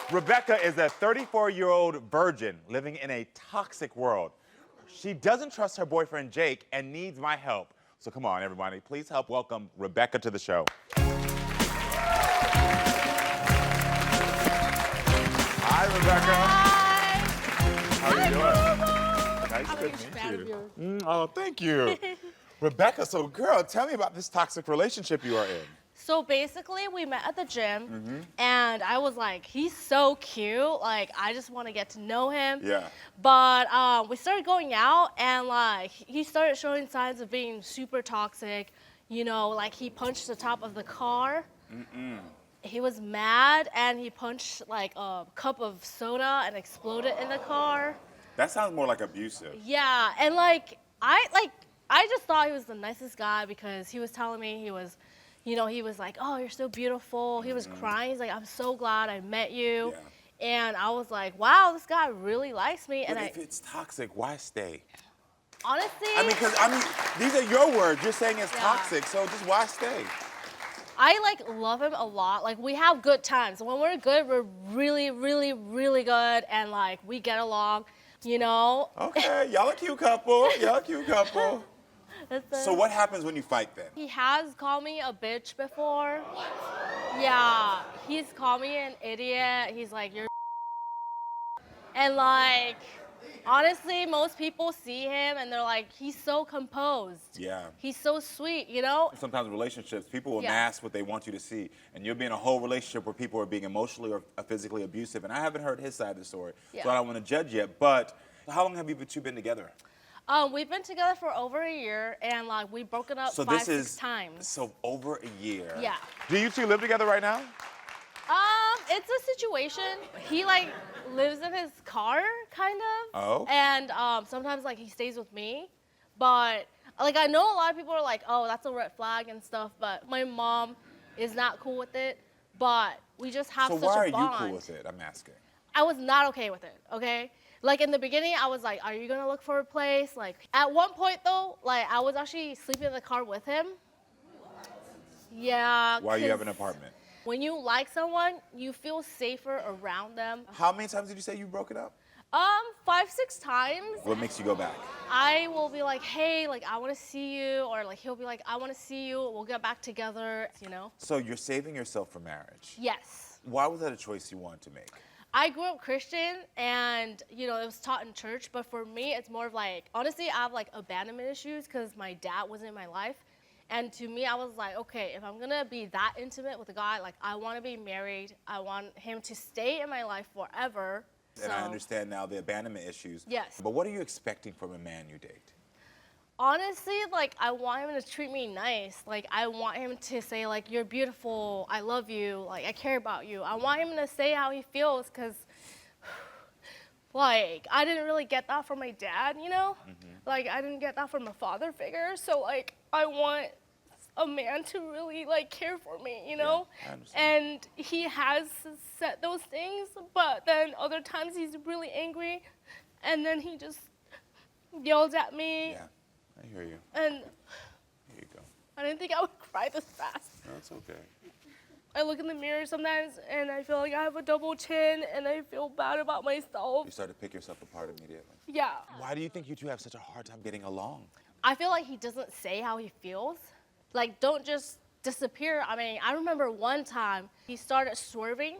Rebekka is a 34-year-old virgin living in a toxic world. She doesn't trust her boyfriend, Jake, and needs my help. So come on, everybody, please help welcome Rebekka to the show. Hi, Rebekka. Hi. How are you doing? Nice I'm to a meet fan you. of yours. Oh, thank you. Rebekka, so girl, tell me about this toxic relationship you are in. So basically, we met at the gym, and I was like, he's so cute. Like, I just want to get to know him. Yeah. But we started going out, and like, he started showing signs of being super toxic. You know, like he punched the top of the car. He was mad, and he punched like a cup of soda and exploded in the car. That sounds more like abusive. Yeah, and I just thought he was the nicest guy because he was telling me he was. You know, he was like, oh, you're so beautiful. He was crying. He's like, I'm so glad I met you. Yeah. And I was like, wow, this guy really likes me. But And if it's toxic, why stay? honestly, Because these are your words. You're saying it's toxic, so just why stay? I like love him a lot. Like we have good times. When we're good, we're really, really, really good. And like we get along, you know. Okay, y'all a cute couple. Y'all a cute couple. So what happens when you fight then? He has called me a bitch before. Yeah, he's called me an idiot. He's like, you're and like, honestly, most people see him and they're like, he's so composed. Yeah. He's so sweet, you know? Sometimes in relationships, people will Yeah. mask what they want you to see. And you'll be in a whole relationship where people are being emotionally or physically abusive. And I haven't heard his side of the story, so Yeah. I don't want to judge yet. But how long have you two been together? We've been together for over a year, and like we've broken up So 5-6 times. So over a year. Yeah. Do you two live together right now? It's a situation. He like lives in his car, kind of. Oh. And sometimes like he stays with me, but like I know a lot of people are like, oh, that's a red flag and stuff. But my mom is not cool with it. But we just have So such why a are you bond. cool with it? I'm asking. I was not okay with it. Okay. Like in the beginning, I was like, are you gonna look for a place? Like at one point though, like I was actually sleeping in the car with him. Yeah. Why you have 'cause an apartment? When you like someone, you feel safer around them. How many times did you say you broke it up? 5-6 times. What makes you go back? I will be like, hey, like I want to see you, or like he'll be like, I want to see you. We'll get back together. You know. So you're saving yourself for marriage. Yes. Why was that a choice you wanted to make? I grew up Christian, and you know it was taught in church. But for me, it's more of like honestly, I have like abandonment issues because my dad wasn't in my life. And to me, I was like, okay, if I'm gonna be that intimate with a guy, like I want to be married. I want him to stay in my life forever. And I understand now the abandonment issues. Yes. But what are you expecting from a man you date? Honestly, like I want him to treat me nice. Like I want him to say like, you're beautiful, I love you, like I care about you. I want him to say how he feels because like I didn't really get that from my dad, you know? Like I didn't get that from a father figure. So like I want a man to really like care for me, you know? Yeah, I understand. And he has said those things, but then other times he's really angry and then he just yells at me. Yeah, I hear you. And Here you go. I didn't think I would cry this fast. No, it's okay. I look in the mirror sometimes and I feel like I have a double chin and I feel bad about myself. You start to pick yourself apart immediately. Yeah. Why do you think you two have such a hard time getting along? I feel like he doesn't say how he feels. Like, don't just disappear. I mean, I remember one time he started swerving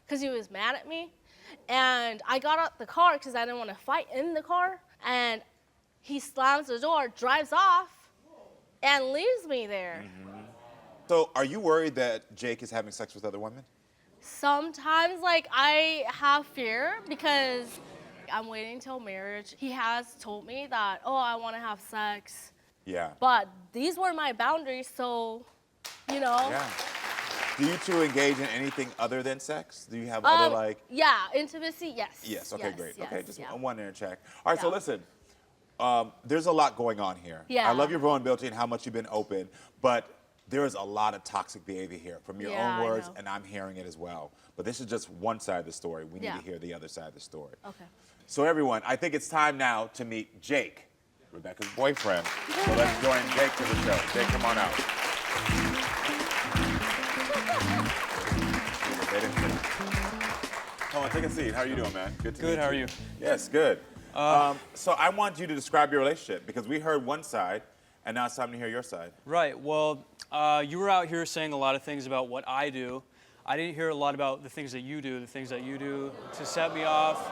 because he was mad at me. And I got out the car because I didn't want to fight in the car. And he slams the door, drives off, and leaves me there. So are you worried that Jake is having sex with other women? Sometimes, like, I have fear because I'm waiting till marriage. He has told me that, oh, I want to have sex. Yeah. But these were my boundaries, so, you know. Yeah. Do you two engage in anything other than sex? Do you have other like? Yeah, intimacy, yes. Yes. Okay. Great. Yes, Okay. Just yeah. one in check. All right. So Yeah. listen. There's a lot going on here. Yeah. I love your vulnerability and how much you've been open, but there is a lot of toxic behavior here from your Yeah, own I words, know. and I'm hearing it as well. But this is just one side of the story. We need Yeah. to hear the other side of the story. Okay. So everyone, I think it's time now to meet Jake, Rebekka's boyfriend. So let's join Jake to the show. Jake, come on out. They didn't finish. Come on, take a seat. How are you doing, man? Good to meet you. Good, how are you? Yes, good. So I want you to describe your relationship because we heard one side, and now it's time to hear your side. Right, well, you were out here saying a lot of things about what I do. I didn't hear a lot about the things that you do to set me off,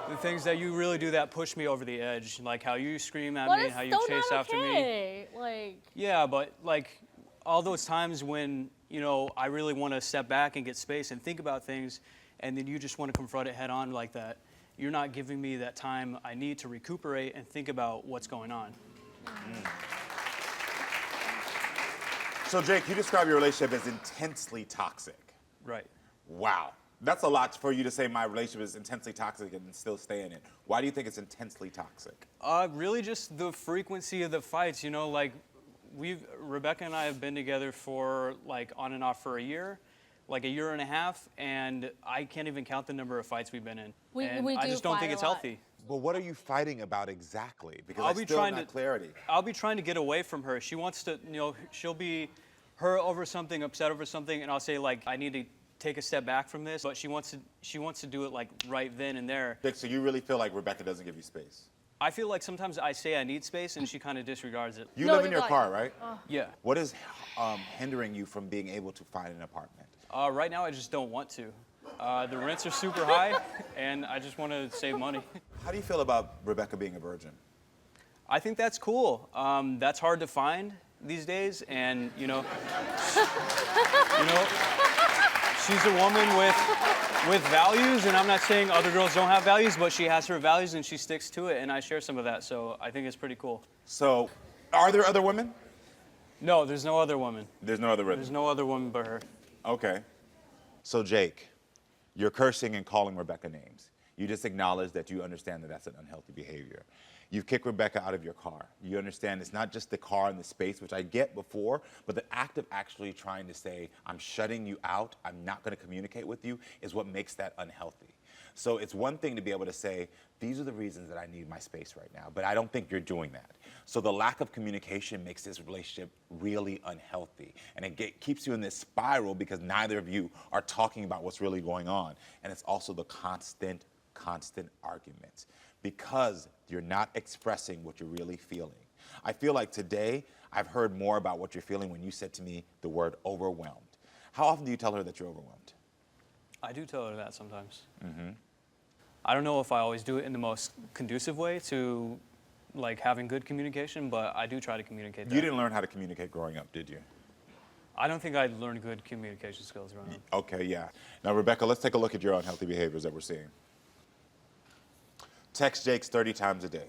the things that you really do that push me over the edge, like how you scream at me, how you chase after me. Like, Yeah, but like all those times when, you know, I really want to step back and get space and think about things, and then you just want to confront it head on like that. You're not giving me that time I need to recuperate and think about what's going on. So Jake, you describe your relationship as intensely toxic. Right. Wow. That's a lot for you to say my relationship is intensely toxic and still stay in it. Why do you think it's intensely toxic? Really just the frequency of the fights, you know, like Rebekka and I have been together for like on and off for a year and a half, and I can't even count the number of fights we've been in. I just don't think it's healthy. But what are you fighting about exactly? Because I'll I be still trying have not to- clarity. I'll be trying to get away from her. She wants to, you know, she'll be her over something, upset over something, and I'll say like, I need to take a step back from this, but she wants to do it like right then and there. Jake, so you really feel like Rebekka doesn't give you space? I feel like sometimes I say I need space and she kind of disregards it. You No, live in you're your like- car, right? Yeah. What is hindering you from being able to find an apartment? Right now I just don't want to. The rents are super high and I just want to save money. How do you feel about Rebekka being a virgin? I think that's cool. That's hard to find these days, and you know, she's a woman with values, and I'm not saying other girls don't have values, but she has her values and she sticks to it, and I share some of that, so I think it's pretty cool. So, are there other women? No, there's no other woman. There's no other women. There's no other woman but her. Okay. So Jake, you're cursing and calling Rebekka names. You just acknowledge that you understand that that's an unhealthy behavior. You've kicked Rebekka out of your car. You understand it's not just the car and the space, which I get before, but the act of actually trying to say, I'm shutting you out, I'm not going to communicate with you, is what makes that unhealthy. So it's one thing to be able to say, these are the reasons that I need my space right now, but I don't think you're doing that. So the lack of communication makes this relationship really unhealthy. And it keeps you in this spiral because neither of you are talking about what's really going on. And it's also the constant arguments because you're not expressing what you're really feeling. I feel like today I've heard more about what you're feeling when you said to me the word overwhelmed. How often do you tell her that you're overwhelmed? I do tell her that sometimes. I don't know if I always do it in the most conducive way to like having good communication, but I do try to communicate that. You didn't learn how to communicate growing up, did you? I don't think I learned good communication skills growing up. Okay, yeah. Now, Rebekka, let's take a look at your unhealthy behaviors that we're seeing. Text Jake's 30 times a day.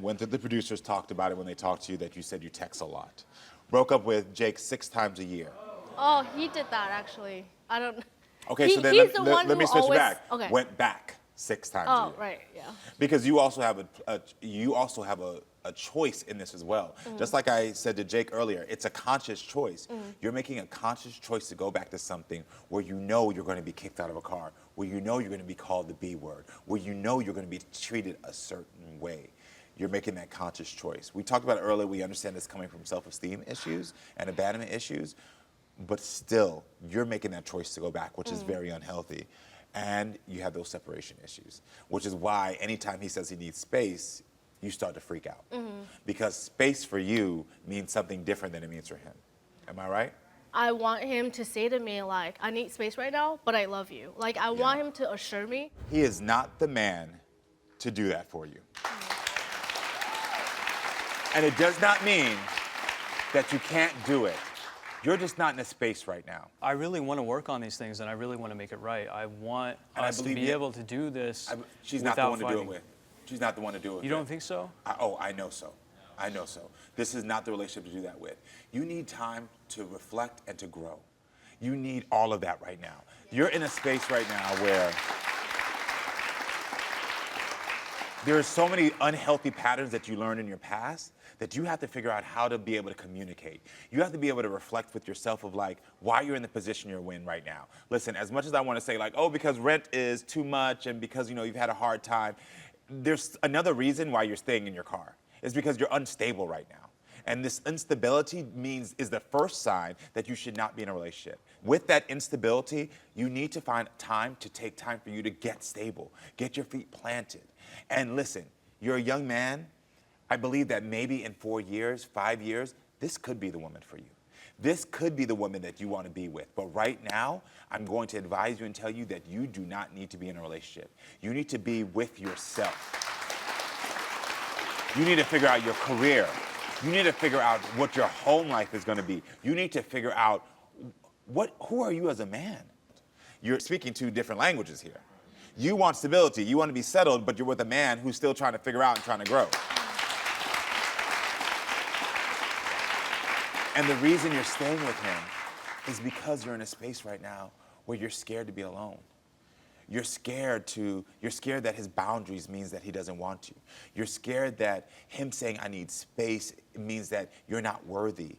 Went to the producers, talked about it when they talked to you that you said you text a lot. Broke up with Jake 6 times a year. oh, he did that actually. I don't. Okay, so then he's the one let me who switch always, back. Okay. Went back 6 times a Oh, year. right, yeah. Because you also have a choice in this as well. Just like I said to Jake earlier, it's a conscious choice. You're making a conscious choice to go back to something where you know you're going to be kicked out of a car, where you know you're going to be called the B word, where you know you're going to be treated a certain way. You're making that conscious choice. We talked about it earlier. We understand this coming from self-esteem issues and abandonment issues, but still, you're making that choice to go back, which is very unhealthy. And you have those separation issues, which is why anytime he says he needs space, you start to freak out. Because space for you means something different than it means for him. Am I right? I want him to say to me, like, I need space right now, but I love you. Like, I want him to assure me. He is not the man to do that for you. And it does not mean that you can't do it. You're just not in a space right now. I really want to work on these things, and I really want to make it right. I want And I us to believe be you- able to do this She's not the without one to do fighting. it with. She's not the one to do it with. You don't think so? I know so. I know so. This is not the relationship to do that with. You need time to reflect and to grow. You need all of that right now. You're in a space right now where there are so many unhealthy patterns that you learned in your past that you have to figure out how to be able to communicate. You have to be able to reflect with yourself of like why you're in the position you're in right now. Listen, as much as I want to say like, oh, because rent is too much and because, you know, you've had a hard time, there's another reason why you're staying in your car. It's because you're unstable right now. And this instability is the first sign that you should not be in a relationship. With that instability, you need to find time to take time for you to get stable, get your feet planted. And listen, you're a young man. I believe that maybe in 4 years, 5 years, this could be the woman for you. This could be the woman that you want to be with. But right now, I'm going to advise you and tell you that you do not need to be in a relationship. You need to be with yourself. You need to figure out your career. You need to figure out what your home life is going to be. You need to figure out who are you as a man? You're speaking two different languages here. You want stability, you want to be settled, but you're with a man who's still trying to figure out and trying to grow. And the reason you're staying with him is because you're in a space right now where you're scared to be alone. You're scared that his boundaries means that he doesn't want you. You're scared that him saying, I need space, means that you're not worthy.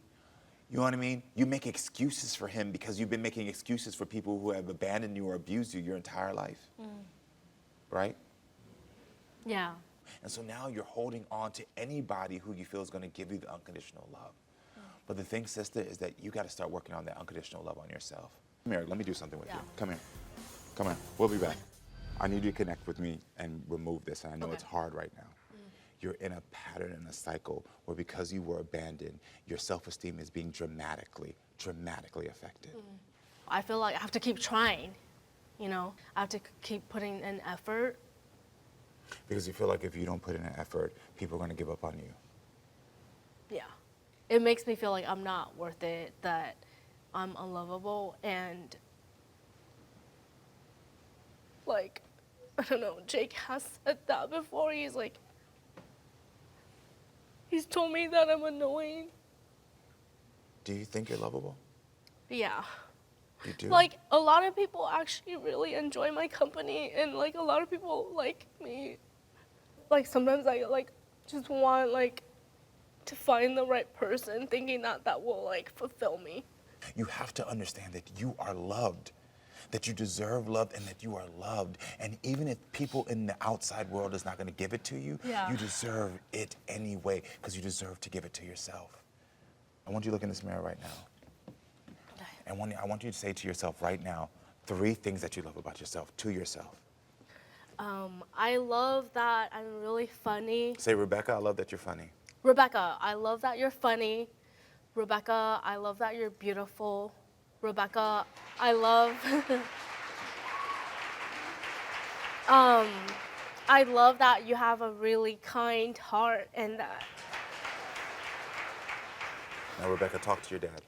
You know what I mean? You make excuses for him because you've been making excuses for people who have abandoned you or abused you your entire life. Right? Yeah. And so now you're holding on to anybody who you feel is going to give you the unconditional love. But the thing, sister, is that you got to start working on that unconditional love on yourself. Come here, let me do something with you. Come here. Come here. We'll be back. I need you to connect with me and remove this. And I know it's hard right now. You're in a pattern and a cycle where because you were abandoned, your self-esteem is being dramatically affected. I feel like I have to keep trying, you know? I have to keep putting in effort. Because you feel like if you don't put in an effort, people are going to give up on you. Yeah. It makes me feel like I'm not worth it, that I'm unlovable, and like, I don't know, Jake has said that before. He's told me that I'm annoying. Do you think you're lovable? Yeah. You do? Like, a lot of people actually really enjoy my company, and like a lot of people like me. Like, sometimes I just want to find the right person, thinking that will fulfill me. You have to understand that you are loved, that you deserve love, and that you are loved. And even if people in the outside world is not going to give it to you, you deserve it anyway, because you deserve to give it to yourself. I want you to look in this mirror right now. And I want you to say to yourself right now 3 things that you love about yourself, to yourself. I love that I'm really funny. Say, Rebekka, I love that you're funny. Rebekka, I love that you're funny. Rebekka, I love that you're beautiful. Rebekka, I love I love that you have a really kind heart, and that. Now, Rebekka, talk to your dad.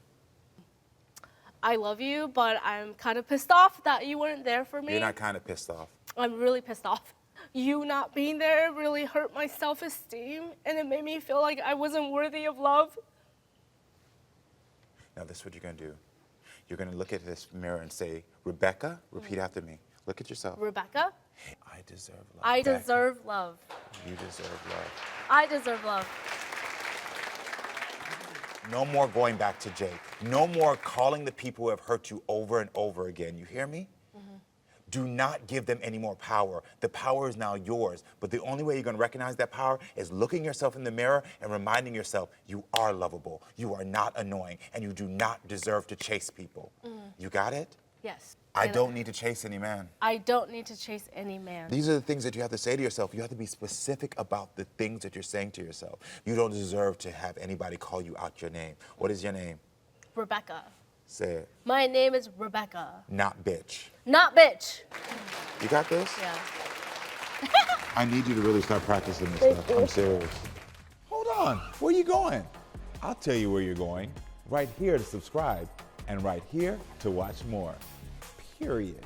I love you, but I'm kind of pissed off that you weren't there for me. You're not kind of pissed off. I'm really pissed off. You not being there really hurt my self-esteem, and it made me feel like I wasn't worthy of love. Now, this is what you're going to do. You're going to look at this mirror and say, Rebekka, repeat after me. Look at yourself. Rebekka, I deserve love. I deserve love. You deserve love. I deserve love. No more going back to Jake. No more calling the people who have hurt you over and over again. You hear me? Do not give them any more power. The power is now yours. But the only way you're going to recognize that power is looking yourself in the mirror and reminding yourself you are lovable, you are not annoying, and you do not deserve to chase people. You got it? Yes. I don't need to chase any man. I don't need to chase any man. These are the things that you have to say to yourself. You have to be specific about the things that you're saying to yourself. You don't deserve to have anybody call you out your name. What is your name? Rebekka. Say it. My name is Rebekka. Not bitch. Not bitch. You got this? Yeah. I need you to really start practicing this stuff. I'm serious. Hold on. Where are you going? I'll tell you where you're going. Right here to subscribe and right here to watch more. Period.